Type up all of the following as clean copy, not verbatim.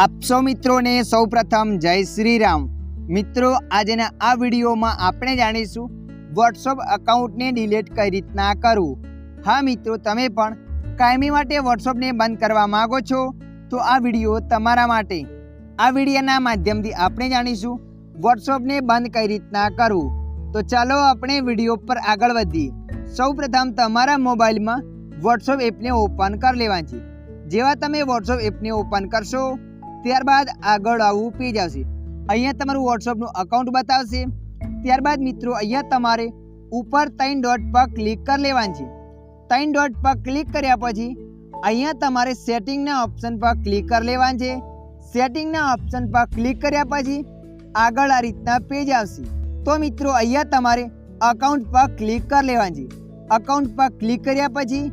આપ સૌ મિત્રોને સૌપ્રથમ જય શ્રી રામ। મિત્રો આજના આ વિડીયોમાં આપણે જાણીશું વોટ્સઅપ અકાઉન્ટને ડિલીટ કઈ રીતના કરવું। હા મિત્રો, તમે પણ કાયમી માટે વોટ્સઅપને બંધ કરવા માંગો છો તો આ વિડીયો તમારા માટે। આ વિડીયોના માધ્યમથી આપણે જાણીશું વોટ્સઅપને બંધ કઈ રીતના કરવું। તો ચાલો આપણે વિડીયો પર આગળ વધીએ। સૌપ્રથમ તમારા મોબાઈલમાં વોટ્સઅપ એપને ઓપન કરી લેવાની છે। જેવા તમે વોટ્સઅપ એપને ઓપન કરશો ત્યારબાદ આગળ આવું પેજ આવશે। અહીંયા તમારું વોટ્સઅપનું અકાઉન્ટ બતાવશે। ત્યારબાદ મિત્રો અહીંયા તમારે ઉપર 3 ડોટ પર ક્લિક કરી લેવાનું છે। 3 ડોટ પર ક્લિક કર્યા પછી અહીંયા તમારે સેટિંગના ઓપ્શન પર ક્લિક કરી લેવાનું છે। સેટિંગના ઓપ્શન પર ક્લિક કર્યા પછી આગળ આ રીતના પેજ આવશે। તો મિત્રો અહીંયા તમારે અકાઉન્ટ પર ક્લિક કરી લેવાનું છે। અકાઉન્ટ પર ક્લિક કર્યા પછી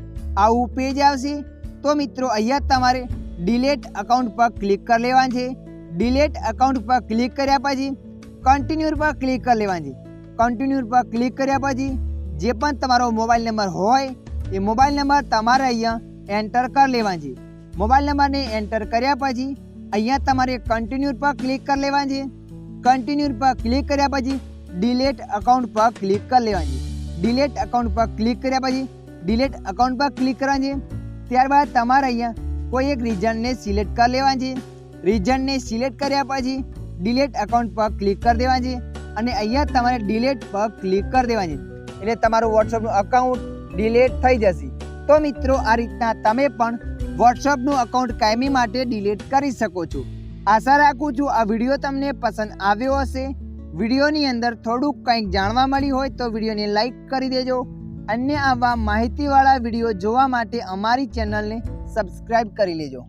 આવું પેજ આવશે। તો મિત્રો અહીંયા તમારે ડિલીટ અકાઉન્ટ પર ક્લિક કરી લેવાનું છે। ડિલીટ અકાઉન્ટ પર ક્લિક કર્યા પછી કન્ટિન્યુ પર ક્લિક કરી લેવાનું છે। કન્ટિન્યુ પર ક્લિક કર્યા પછી જે પણ તમારો મોબાઈલ નંબર હોય એ મોબાઈલ નંબર તમારે અહીંયા એન્ટર કરી લેવાનો છે। મોબાઈલ નંબરને એન્ટર કર્યા પછી અહીંયા તમારે કન્ટિન્યુ પર ક્લિક કરી લેવાનું છે। કન્ટિન્યુ પર ક્લિક કર્યા પછી ડિલીટ અકાઉન્ટ પર ક્લિક કરી લેવાનું છે। ડિલીટ અકાઉન્ટ પર ક્લિક કર્યા પછી ડિલીટ અકાઉન્ટ પર ક્લિક કરવાનું છે। ત્યારબાદ તમારે અહીંયા કોઈ એક રીજનને સિલેક્ટ કરી લેવાનું છે। રીજનને સિલેક્ટ કર્યા પછી ડિલીટ અકાઉન્ટ પર ક્લિક કરી દેવાનું છે અને અહીંયા તમારે ડિલીટ પર ક્લિક કરી દેવાનું છે, એટલે તમારું વોટ્સઅપનું અકાઉન્ટ ડિલીટ થઈ જશે। તો મિત્રો આ રીતના તમે પણ વોટ્સઅપનું અકાઉન્ટ કાયમી માટે ડિલીટ કરી શકો છો। આશા રાખું છું આ વિડીયો તમને પસંદ આવ્યો હશે। વિડીયોની અંદર થોડુંક કંઈક જાણવા મળ્યું હોય તો વિડીયોને લાઈક કરી દેજો। અન્ય આવા માહિતીવાળા વિડીયો જોવા માટે અમારી ચેનલને સબસ્ક્રાઈબ કરી લેજો।